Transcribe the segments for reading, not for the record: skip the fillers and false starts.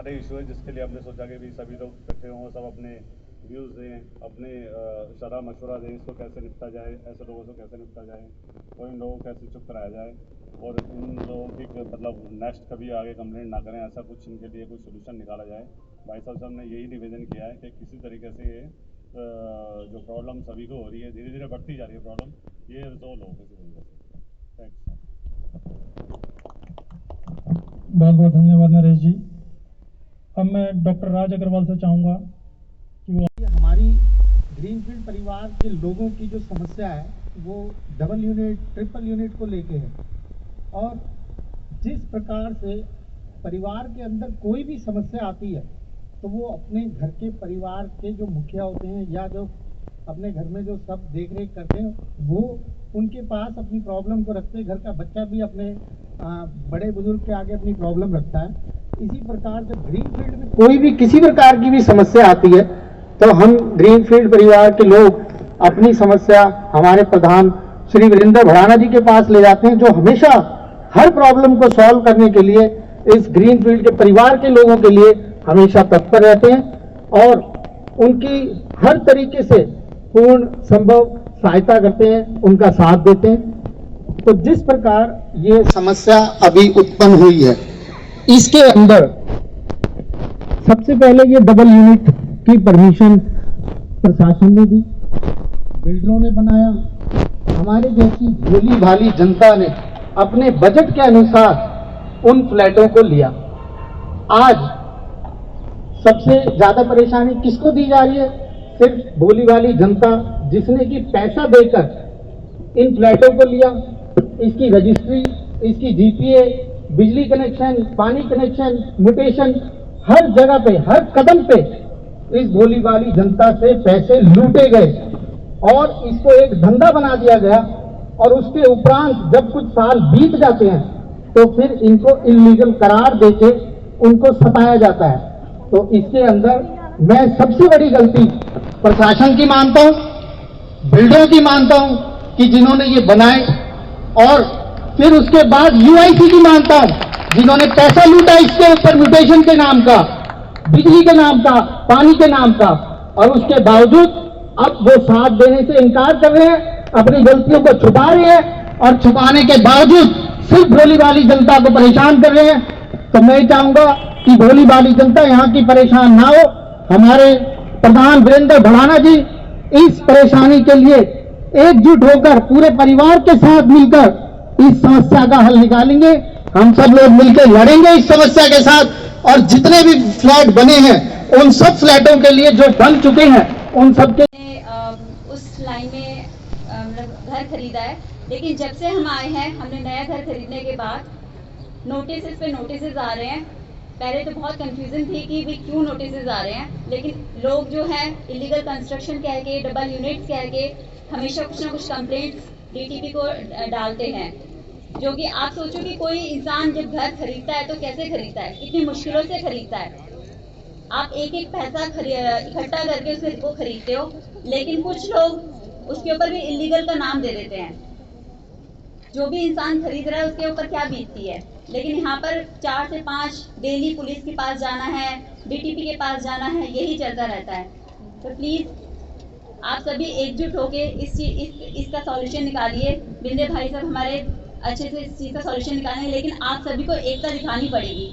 सारे इशू है जिसके लिए हमने सोचा कि भी सभी लोग इकट्ठे हों, सब अपने व्यूज़ दें, अपने शरा मशवरा दें, इसको कैसे निपटा जाए, ऐसे लोगों से कैसे निपटा जाए और इन लोगों को कैसे चुप कराया जाए और इन लोगों की मतलब नेक्स्ट कभी आगे कंप्लेंट ना करें, ऐसा कुछ इनके लिए कोई सोल्यूशन निकाला जाए। भाई साहब से हमने यही निवेदन किया है कि किसी तरीके से ये जो प्रॉब्लम सभी को हो रही है, धीरे धीरे बढ़ती जा रही है प्रॉब्लम, ये रिजॉल्व हो किसी तरीके से। थैंक्स। बहुत बहुत धन्यवाद नरेश जी। अब मैं डॉक्टर राज अग्रवाल से चाहूँगा कि वो हमारी ग्रीनफील्ड परिवार के लोगों की जो समस्या है वो डबल यूनिट ट्रिपल यूनिट को लेके है और जिस प्रकार से परिवार के अंदर कोई भी समस्या आती है तो वो अपने घर के परिवार के जो मुखिया होते हैं या जो अपने घर में जो सब देख रेख करते हैं वो उनके पास अपनी प्रॉब्लम को रखते हैं। घर का बच्चा भी अपने बड़े बुजुर्ग के आगे अपनी प्रॉब्लम रखता है। इसी प्रकार जब ग्रीनफील्ड में कोई भी किसी प्रकार की भी समस्या आती है तो हम ग्रीनफील्ड परिवार के लोग अपनी समस्या हमारे प्रधान श्री वीरेंद्र भड़ाना जी के पास ले जाते हैं, जो हमेशा हर प्रॉब्लम को सॉल्व करने के लिए इस ग्रीनफील्ड के परिवार के लोगों के लिए हमेशा तत्पर रहते हैं और उनकी हर तरीके से पूर्ण संभव सहायता करते हैं, उनका साथ देते हैं। तो जिस प्रकार ये समस्या अभी उत्पन्न हुई है इसके अंदर सबसे पहले ये डबल यूनिट की परमिशन प्रशासन ने दी, बिल्डरों ने बनाया, हमारे जैसी भोली भाली जनता ने अपने बजट के अनुसार उन फ्लैटों को लिया। आज सबसे ज्यादा परेशानी किसको दी जा रही है? सिर्फ भोली भाली जनता जिसने कि पैसा देकर इन फ्लैटों को लिया, इसकी रजिस्ट्री, इसकी जीपीए, बिजली कनेक्शन, पानी कनेक्शन, म्यूटेशन, हर जगह पे हर कदम पे इस भोली भाली जनता से पैसे लूटे गए और इसको एक धंधा बना दिया गया और उसके उपरांत जब कुछ साल बीत जाते हैं तो फिर इनको इल्लीगल करार देके उनको सताया जाता है। तो इसके अंदर मैं सबसे बड़ी गलती प्रशासन की मानता हूं, बिल्डरों की मानता हूं कि जिन्होंने ये बनाए और फिर उसके बाद यूआईसी की मानता हूं जिन्होंने पैसा लूटा इसके ऊपर म्यूटेशन के नाम का, बिजली के नाम का, पानी के नाम का, और उसके बावजूद अब वो साथ देने से इनकार कर रहे हैं, अपनी गलतियों को छुपा रहे हैं और छुपाने के बावजूद सिर्फ भोली भाली जनता को परेशान कर रहे हैं। तो मैं चाहूंगा कि भोली भाली जनता यहाँ की परेशान ना हो। हमारे प्रधान वीरेंद्र भड़ाना जी इस परेशानी के लिए एकजुट होकर पूरे परिवार के साथ मिलकर इस समस्या का हल निकालेंगे। हम सब लोग मिलकर लड़ेंगे इस समस्या के साथ और जितने भी फ्लैट बने हैं उन सब फ्लैटों के लिए जो बन चुके हैं उन सब के उस लाइन में मतलब घर खरीदा है, लेकिन जब से हम आए हैं हमने नया घर खरीदने के बाद नोटिस पे नोटिस आ रहे हैं। पहले तो बहुत कंफ्यूजन थी कि भी क्यों नोटिस आ रहे हैं, लेकिन लोग जो है इलीगल कंस्ट्रक्शन कह के, डबल यूनिट्स कह के हमेशा कुछ ना कुछ कंप्लेंट्स डीटीपी को डालते हैं। जो कि आप सोचो कि कोई इंसान जब घर खरीदता है तो कैसे खरीदता है, कितनी मुश्किलों से खरीदता है। आप एक एक पैसा इकट्ठा करके उसको खरीदते हो, लेकिन कुछ लोग उसके ऊपर भी इलीगल का नाम दे देते हैं। जो भी इंसान खरीद रहा है उसके ऊपर क्या बीतती है। लेकिन यहाँ पर 4 से 5 डेली पुलिस के पास जाना है, डीटीपी के पास जाना है, यही चलता रहता है। तो प्लीज आप सभी एकजुट होके इसका सॉल्यूशन निकालिए। बिंदे भाई साहब हमारे अच्छे से इस चीज़ का सॉल्यूशन निकालेंगे, लेकिन आप सभी को एकता दिखानी पड़ेगी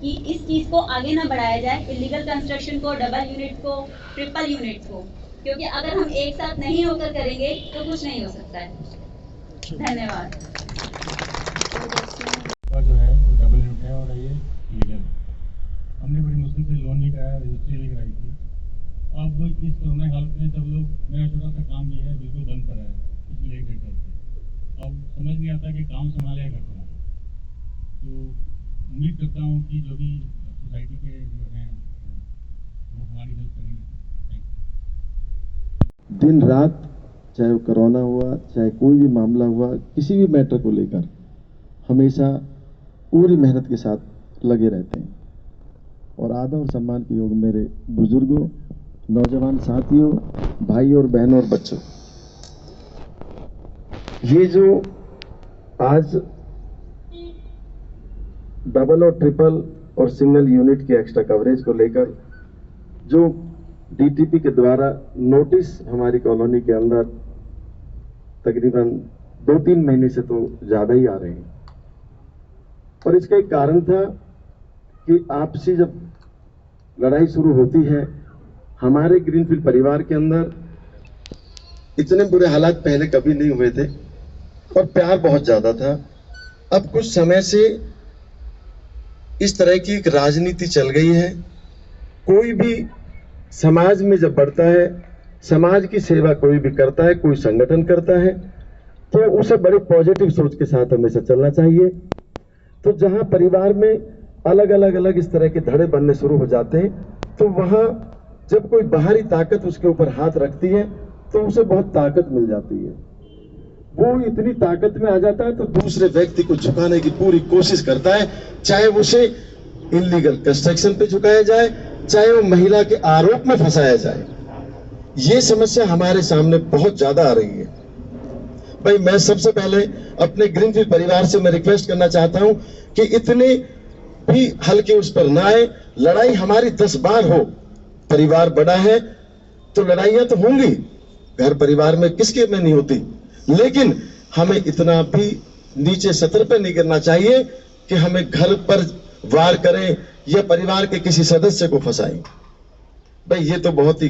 कि इस चीज़ को आगे ना बढ़ाया जाए, इलीगल कंस्ट्रक्शन को, डबल यूनिट को, ट्रिपल यूनिट को, क्योंकि अगर हम एक साथ नहीं होकर करेंगे तो कुछ नहीं हो सकता है। धन्यवाद। जो है डबल यूनिट है और ये लीगल। हमने बड़ी मुश्किल से लोन भी कराया, रजिस्ट्री भी कराई थी। अब इस कोरोना हालत में सब लोग, मेरा छोटा सा काम भी है बिल्कुल बंद पड़ा है पिछले 1 डेढ़ से। अब समझ नहीं आता कि काम संभाले घर संभाले। तो उम्मीद करता हूँ कि जो भी सोसाइटी के जो हैं वो हमारी हेल्प करेंगे। दिन रात चाहे वो कोरोना हुआ, चाहे कोई भी मामला हुआ, किसी भी मैटर को लेकर हमेशा पूरी मेहनत के साथ लगे रहते हैं। और आदर और सम्मान के योग मेरे बुजुर्गों, नौजवान साथियों, भाई और बहनों और बच्चों, ये जो आज डबल और ट्रिपल और सिंगल यूनिट की एक्स्ट्रा कवरेज को लेकर जो डीटीपी के द्वारा नोटिस हमारी कॉलोनी के अंदर तकरीबन 2-3 महीने से तो ज्यादा ही आ रहे हैं। और इसका एक कारण था कि आपसी जब लड़ाई शुरू होती है, हमारे ग्रीनफील्ड परिवार के अंदर इतने बुरे हालात पहले कभी नहीं हुए थे और प्यार बहुत ज्यादा था। अब कुछ समय से इस तरह की एक राजनीति चल गई है। कोई भी समाज में जब बढ़ता है, समाज की सेवा कोई भी करता है, कोई संगठन करता है, तो उसे बड़े पॉजिटिव सोच के साथ हमेशा चलना चाहिए। तो जहां परिवार में अलग इस तरह के धड़े बनने शुरू हो जाते हैं, तो वहां जब कोई बाहरी ताकत उसके ऊपर हाथ रखती है तो उसे बहुत ताकत मिल जाती है। वो इतनी ताकत में आ जाता है तो दूसरे व्यक्ति को झुकाने की पूरी कोशिश करता है, चाहे उसे इलीगल कंस्ट्रक्शन पे झुकाया जाए, चाहे वो महिला के आरोप में फंसाया जाए। ये समस्या हमारे सामने बहुत ज्यादा आ रही है। भाई, मैं सबसे पहले अपने ग्रीनफील्ड परिवार से मैं रिक्वेस्ट करना चाहता हूं कि इतने भी हल्के उस पर ना आए। लड़ाई हमारी 10 बार हो, परिवार बड़ा है तो लड़ाइयां तो होंगी, घर परिवार में किसके में नहीं होती, लेकिन हमें इतना भी नीचे सतर पे नहीं गिरना चाहिए कि हमें घर पर वार करें या परिवार के किसी सदस्य को फंसाएं। भाई, ये तो बहुत ही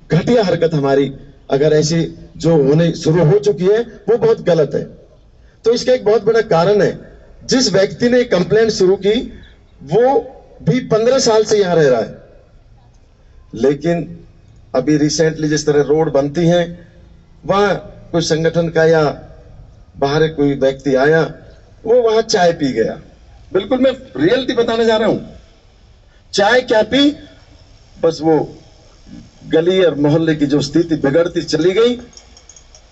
घटिया हरकत हमारी अगर ऐसी जो होने शुरू हो चुकी है वो बहुत गलत है। तो इसका एक बहुत बड़ा कारण है, जिस व्यक्ति ने कंप्लेंट शुरू की वो भी 15 साल से यहां रह रहा है, लेकिन अभी रिसेंटली जिस तरह रोड बनती हैं, वहां कोई संगठन का या बाहर कोई व्यक्ति आया, वो वहां चाय पी गया। बिल्कुल मैं रियलिटी बताने जा रहा हूं। चाय क्या पी, बस वो गली और मोहल्ले की जो स्थिति बिगड़ती चली गई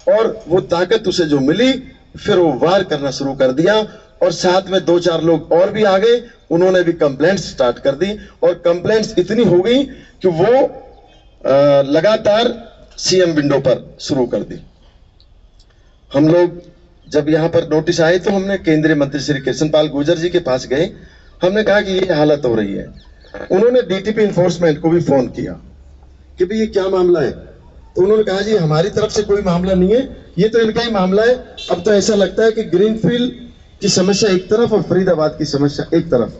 और वो ताकत उसे जो मिली, फिर वो वार करना शुरू कर दिया और साथ में 2-4 लोग और भी आ गए, उन्होंने भी कंप्लेंट्स स्टार्ट कर दी और कंप्लेंट्स इतनी हो गई कि वो लगातार सीएम विंडो पर शुरू कर दी। हम लोग जब यहां पर नोटिस आए तो हमने केंद्रीय मंत्री श्री कृष्णपाल गुर्जर जी के पास गए। हमने कहा कि ये हालत हो रही है। उन्होंने डीटीपी इन्फोर्समेंट को भी फोन किया कि भाई ये क्या मामला है, तो उन्होंने कहा जी हमारी तरफ से कोई मामला नहीं है, ये तो इनका ही मामला है। अब तो ऐसा लगता है कि ग्रीनफील्ड की समस्या एक तरफ और फरीदाबाद की समस्या एक तरफ,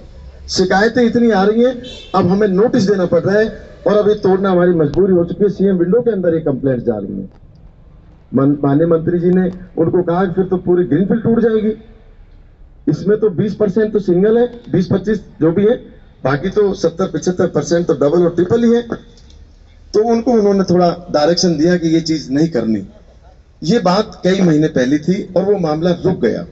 शिकायतें इतनी आ रही हैं, अब हमें नोटिस देना पड़ रहा है और अब ये तोड़ना हमारी मजबूरी हो चुकी है। सीएम विंडो के अंदर ये कंप्लेंट जा रही है। माननीय मंत्री जी ने उनको कहा कि फिर तो पूरी ग्रीनफील्ड टूट जाएगी। इसमें तो 20% तो सिंगल है, 20-25 जो भी है, बाकी तो 70-75% तो डबल और ट्रिपल ही है। तो उनको उन्होंने थोड़ा डायरेक्शन दिया कि ये चीज नहीं करनी। ये बात कई महीने पहले थी और वो मामला रुक गया,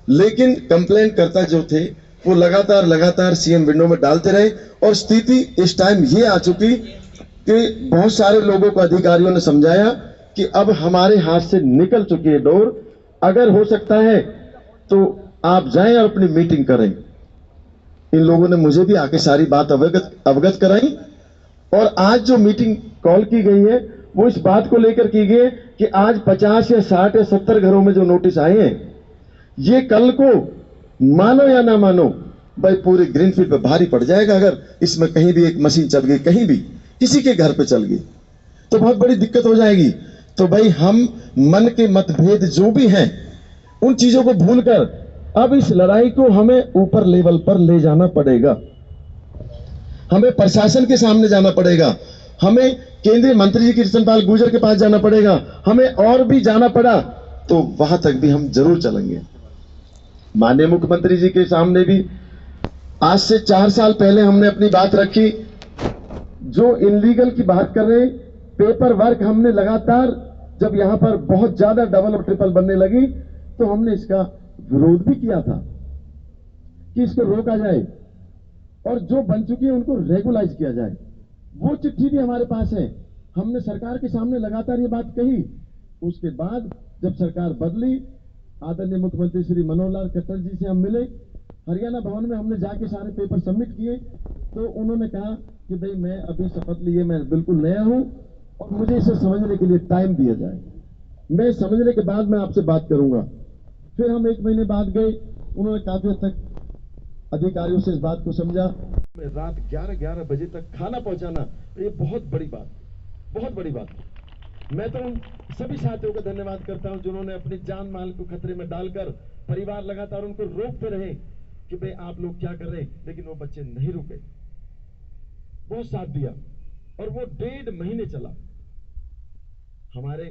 लेकिन कंप्लेंट करता जो थे वो लगातार सीएम विंडो में डालते रहे और स्थिति इस टाइम ये आ चुकी कि बहुत सारे लोगों को अधिकारियों ने समझाया कि अब हमारे हाथ से निकल चुकी है डोर, अगर हो सकता है तो आप जाएं और अपनी मीटिंग करें। इन लोगों ने मुझे भी आके सारी बात अवगत कराई और आज जो मीटिंग कॉल की गई है वो इस बात को लेकर की गई है कि आज 50 या 60 या 70 घरों में जो नोटिस आए हैं, ये कल को मानो या ना मानो भाई पूरे ग्रीनफील्ड पे भारी पड़ जाएगा। अगर इसमें कहीं भी एक मशीन चल गई, कहीं भी किसी के घर पे चल गई तो बहुत बड़ी दिक्कत हो जाएगी। तो भाई हम मन के मतभेद जो भी हैं उन चीजों को भूलकर अब इस लड़ाई को हमें ऊपर लेवल पर ले जाना पड़ेगा। हमें प्रशासन के सामने जाना पड़ेगा, हमें केंद्रीय मंत्री जी कृष्णपाल गुर्जर के पास जाना पड़ेगा, हमें और भी जाना पड़ा तो वहां तक भी हम जरूर चलेंगे। माननीय मुख्यमंत्री जी के सामने भी आज से 4 साल पहले हमने अपनी बात रखी। जो इनलीगल की बात कर रहे, पेपर वर्क हमने लगातार, जब यहां पर बहुत ज्यादा डबल और ट्रिपल बनने लगी तो हमने इसका विरोध भी किया था कि इसको रोका जाए और जो बन चुकी है उनको रेगुलाइज किया जाए। वो चिट्ठी भी हमारे पास है, हमने सरकार के सामने लगातार ये बात कही। उसके बाद जब सरकार बदली, आदरणीय मुख्यमंत्री श्री मनोहर लाल खट्टर जी से हम मिले, हरियाणा भवन में हमने जाके सारे पेपर सबमिट किए तो उन्होंने कहा कि भाई मैं अभी शपथ लिए, मैं बिल्कुल नया हूं और मुझे इसे समझने के लिए टाइम दिया जाए, मैं समझने के बाद मैं आपसे बात करूंगा। फिर हम 1 महीने बाद गए, उन्होंने काफी हद तक अधिकारियों से इस बात को समझा। रात 11 बजे तक खाना पहुंचाना, ये बहुत बड़ी बात। मैं तो उन सभी साथियों का धन्यवाद करता हूं जिन्होंने अपनी जान माल को खतरे में डालकर परिवार लगातार उनको रोकते रहे कि भाई आप लोग क्या कर रहे हैं, लेकिन वो बच्चे नहीं रुके, बहुत साथ दिया और वो 1.5 महीने चला। हमारे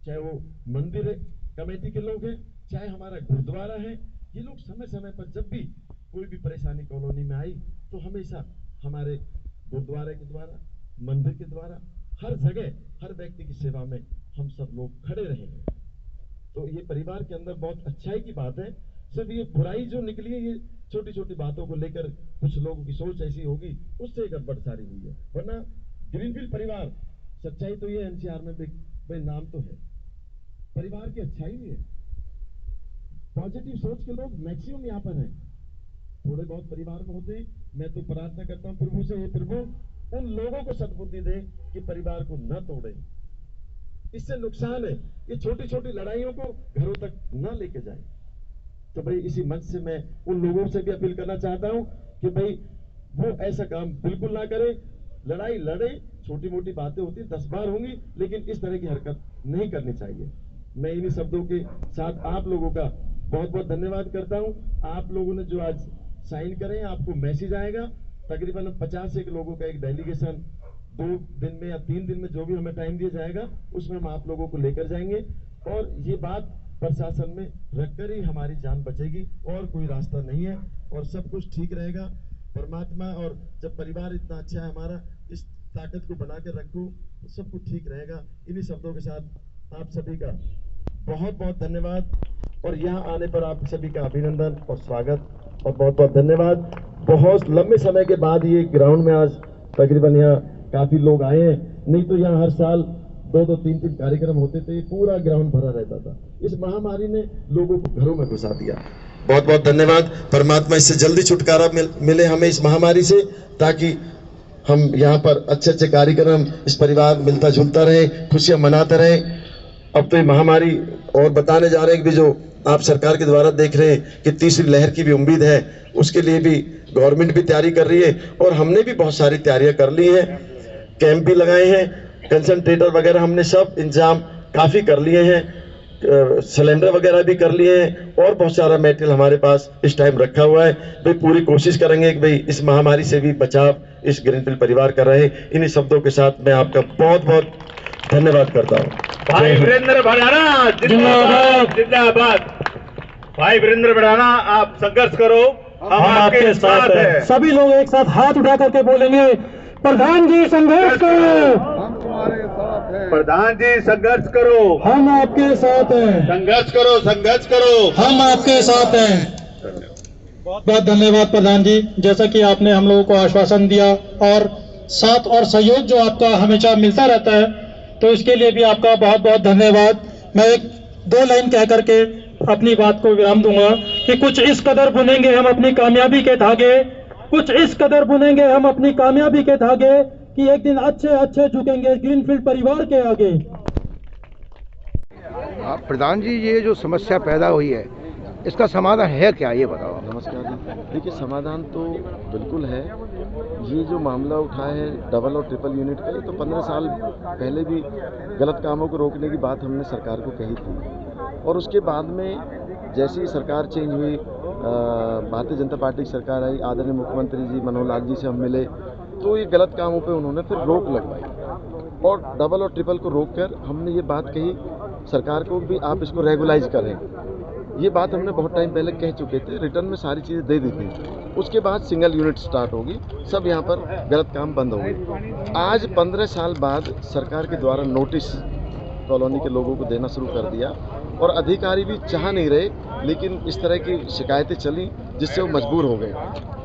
चाहे वो मंदिर कमेटी के लोग हैं, चाहे हमारा गुरुद्वारा है, ये लोग समय समय पर जब भी कोई भी परेशानी कॉलोनी में आई तो हमेशा हमारे गुरुद्वारे के द्वारा, मंदिर के द्वारा, हर जगह हर व्यक्ति की सेवा में हम सब लोग खड़े रहेंगे। तो ये परिवार के अंदर बहुत अच्छाई की बात है। सिर्फ ये बुराई जो निकली है, ये छोटी छोटी बातों को लेकर कुछ लोगों की सोच ऐसी होगी, उससे गड़बड़ सारी हुई है। वरना ग्रीनफील्ड परिवार, सच्चाई तो ये एनसीआर में भाई नाम तो है, परिवार की अच्छाई भी है। पॉजिटिव सोच के लोग मैक्सिमम यहाँ पर हैं, थोड़े बहुत परिवार में होते हैं। मैं तो प्रार्थना करता हूँ प्रभु से, हे प्रभु उन लोगों को सद्बुद्धि दे कि परिवार को न तोड़े, इससे नुकसान है। ये छोटी छोटी लड़ाइयों को घरों तक न लेके जाए। तो भाई इसी मंच से मैं उन लोगों से भी अपील करना चाहता हूं कि भाई वो ऐसा काम बिल्कुल ना करे। लड़ाई लड़े, छोटी मोटी बातें होती 10 बार होंगी, लेकिन इस तरह की हरकत नहीं करनी चाहिए। मैं इन्हीं शब्दों के साथ आप लोगों का बहुत बहुत धन्यवाद करता हूं। आप लोगों ने जो आज साइन करें, आपको मैसेज आएगा। तकरीबन 50 लोगों का एक डेलीगेशन 2 दिन में या 3 दिन में जो भी हमें टाइम दिया जाएगा, उसमें हम आप लोगों को लेकर जाएंगे और ये बात प्रशासन में रखकर ही हमारी जान बचेगी और कोई रास्ता नहीं है और सब कुछ ठीक रहेगा। परमात्मा और जब परिवार इतना अच्छा है हमारा, इस ताकत को बना कर रखो तो सब कुछ ठीक रहेगा। इन्हीं शब्दों के साथ आप सभी का बहुत बहुत धन्यवाद और यहाँ आने पर आप सभी का अभिनंदन और स्वागत और बहुत बहुत धन्यवाद। बहुत लंबे समय के बाद ये ग्राउंड में आज तकरीबन यहाँ काफी लोग आए हैं, नहीं तो यहाँ हर साल 2-2, 3-3 कार्यक्रम होते थे, पूरा ग्राउंड भरा रहता था। इस महामारी ने लोगों को घरों में घुसा दिया। बहुत बहुत धन्यवाद। परमात्मा इससे जल्दी छुटकारा मिले हमें इस महामारी से, ताकि हम यहाँ पर अच्छे अच्छे कार्यक्रम, इस परिवार मिलता जुलता रहे, खुशियां मनाते रहे। अब तो ये महामारी और बताने जा रहे हैं कि जो आप सरकार के द्वारा देख रहे हैं कि तीसरी लहर की भी उम्मीद है, उसके लिए भी गवर्नमेंट भी तैयारी कर रही है और हमने भी बहुत सारी तैयारियां कर ली हैं। कैंप भी लगाए हैं, कंसंट्रेटर वगैरह हमने सब इंतजाम काफी कर लिए हैं, सिलेंडर वगैरह भी कर लिए हैं और बहुत सारा मटेरियल हमारे पास इस टाइम रखा हुआ है। भाई पूरी कोशिश करेंगे कि भाई इस महामारी से भी बचाव इस ग्रीनफील्ड परिवार कर रहे। इन्हीं शब्दों के साथ मैं आपका बहुत बहुत धन्यवाद करता हूँ। भाई वीरेंद्र भड़ाना जिंदाबाद, जिंदाबाद। भाई वीरेंद्र भड़ाना, आप संघर्ष करो, हम आपके साथ हैं। सभी लोग एक साथ हाथ उठा करके बोलेंगे, प्रधान जी संघर्ष करो, प्रधान जी संघर्ष करो, हम आपके साथ हैं। संघर्ष करो, संघर्ष करो, हम आपके साथ हैं। बहुत बहुत धन्यवाद प्रधान जी, जैसा कि आपने हम लोगों को आश्वासन दिया और साथ और सहयोग जो आपका हमेशा मिलता रहता है, तो इसके लिए भी आपका बहुत बहुत धन्यवाद। मैं 1-2 लाइन कह करके अपनी बात को विराम दूंगा कि कुछ इस कदर बुनेंगे हम अपनी कामयाबी के धागे, कुछ इस कदर बुनेंगे हम अपनी कामयाबी के धागे कि एक दिन अच्छे अच्छे झुकेंगे ग्रीनफील्ड परिवार के आगे। प्रधान जी, ये जो समस्या पैदा हुई है, इसका समाधान है क्या, ये बताओ। नमस्कार जी। देखिए, समाधान तो बिल्कुल है। ये जो मामला उठा है डबल और ट्रिपल यूनिट का, ये तो 15 साल पहले भी गलत कामों को रोकने की बात हमने सरकार को कही थी और उसके बाद में जैसे ही सरकार चेंज हुई, भारतीय जनता पार्टी की सरकार आई, आदरणीय मुख्यमंत्री जी मनोहर लाल जी से हम मिले, तो ये गलत कामों पे उन्होंने फिर रोक लगवाई और डबल और ट्रिपल को रोककर हमने ये बात कही सरकार को भी आप इसको रेगुलाइज करें। ये बात हमने बहुत टाइम पहले कह चुके थे, रिटर्न में सारी चीज़ें दे दी थी। उसके बाद सिंगल यूनिट स्टार्ट होगी, सब यहाँ पर गलत काम बंद होंगे। आज 15 साल बाद सरकार के द्वारा नोटिस कॉलोनी के लोगों को देना शुरू कर दिया और अधिकारी भी चाह नहीं रहे, लेकिन इस तरह की शिकायतें चली जिससे वो मजबूर हो गए।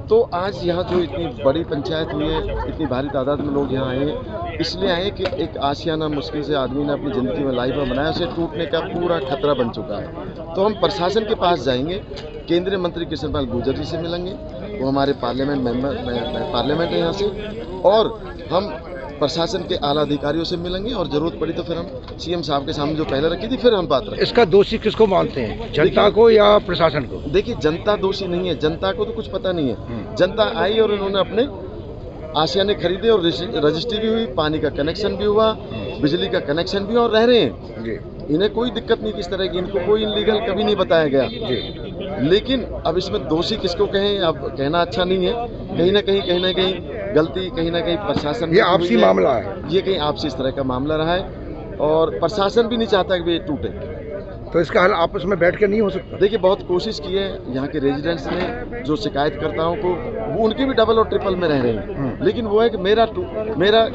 तो आज यहाँ जो इतनी बड़ी पंचायत हुई है, इतनी भारी तादाद में लोग यहाँ आए हैं, इसलिए आए कि एक आशियाना मुश्किल से आदमी ने अपनी ज़िंदगी में लाइफ में बनाया, उसे टूटने का पूरा खतरा बन चुका है। तो हम प्रशासन के पास जाएंगे, केंद्रीय मंत्री कृष्ण पाल गुर्जर जी से मिलेंगे, वो हमारे पार्लियामेंट मेंबर पार्लियामेंट है यहाँ से, और हम प्रशासन के आला अधिकारियों से मिलेंगे और जरूरत पड़ी तो फिर हम सीएम साहब के सामने जो पहले रखी थी फिर हम बात रखेंगे। इसका दोषी किसको मानते हैं, जनता को या प्रशासन को? देखिए, जनता दोषी नहीं है, जनता को तो कुछ पता नहीं है। जनता आई और इन्होंने अपने आशियाने खरीदे और रजिस्ट्री भी हुई, पानी का कनेक्शन भी हुआ, बिजली का कनेक्शन भी, और रह रहे हैं। इन्हें कोई दिक्कत नहीं किस तरह की, इनको कोई इनलीगल कभी नहीं बताया गया। लेकिन अब इसमें दोषी किसको कहें, अब कहना अच्छा नहीं है। कहीं ना कहीं गलती कहीं ना कहीं प्रशासन, ये आपसी मामला है, ये कहीं आपसी इस तरह का मामला रहा है और प्रशासन भी नहीं चाहता कि ये टूटे। तो इसका हल आपस में बैठ के नहीं हो सकता? देखिए, बहुत कोशिश की है यहाँ के रेजिडेंट्स ने, जो शिकायतकर्ताओं को, वो उनकी भी डबल और ट्रिपल में रह रहे हैं, लेकिन वो है कि मेरा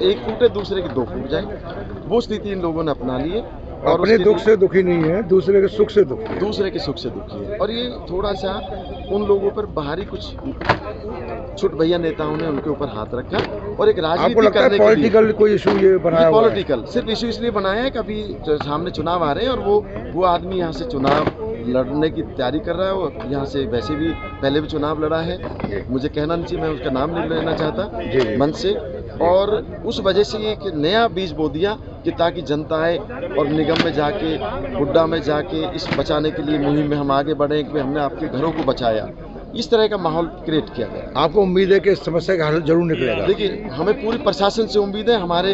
एक टूटे दूसरे की दो टूट जाए, वो स्थिति इन लोगों ने अपना ली है। और अपने दुख से दुखी नहीं है, दूसरे के सुख से दुखी है। दूसरे के सुख से दुखी है। और ये थोड़ा सा उन लोगों पर बाहरी कुछ छुट भैया नेताओं ने उनके ऊपर हाथ रखा और एक राजनीति करने के लिए पॉलिटिकल कोई इशू ये बनाया हुआ है? पॉलिटिकल सिर्फ इशू इसलिए बनाया है कि अभी सामने चुनाव आ रहे हैं और वो आदमी यहाँ से चुनाव लड़ने की तैयारी कर रहा है। वो यहाँ से वैसे भी पहले भी चुनाव लड़ा है, मुझे कहना नहीं चाहिए, मैं उसका नाम नहीं लेना चाहता मन से, और उस वजह से ये एक नया बीज बो दिया कि ताकि जनता आए और निगम में जाके, हुड्डा में जाके इस बचाने के लिए मुहिम में हम आगे बढ़े कि हमने आपके घरों को बचाया। इस तरह का माहौल क्रिएट किया गया। आपको उम्मीद है कि इस समस्या का हल जरूर निकलेगा? देखिए, हमें पूरी प्रशासन से उम्मीद है। हमारे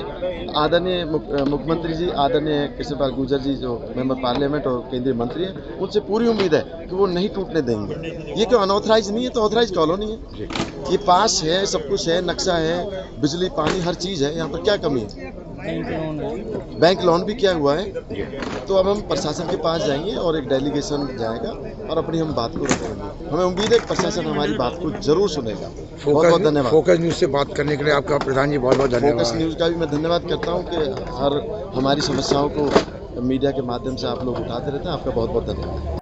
आदरणीय मुख्यमंत्री जी, आदरणीय कृष्णपाल गुर्जर जी जो मेंबर पार्लियामेंट और केंद्रीय मंत्री हैं, उनसे पूरी उम्मीद है कि वो नहीं टूटने देंगे। ये क्यों अनऑथराइज नहीं है, तो ऑथराइज कॉलोनी है, ये पास है, सब कुछ है, नक्शा है, बिजली पानी हर चीज़ है, यहाँ पर क्या कमी है? बैंक लोन भी किया हुआ है। तो अब हम प्रशासन के पास जाएंगे और एक डेलीगेशन जाएगा और अपनी हम बात को रखेंगे। हमें उम्मीद है कि प्रशासन हमारी बात को जरूर सुनेगा। बहुत बहुत धन्यवाद। फोकस न्यूज़ से बात करने के लिए आपका प्रधान जी बहुत बहुत धन्यवाद। फोकस न्यूज़ का भी मैं धन्यवाद करता हूँ कि हर हमारी समस्याओं को मीडिया के माध्यम से आप लोग उठाते रहते हैं। आपका बहुत बहुत धन्यवाद।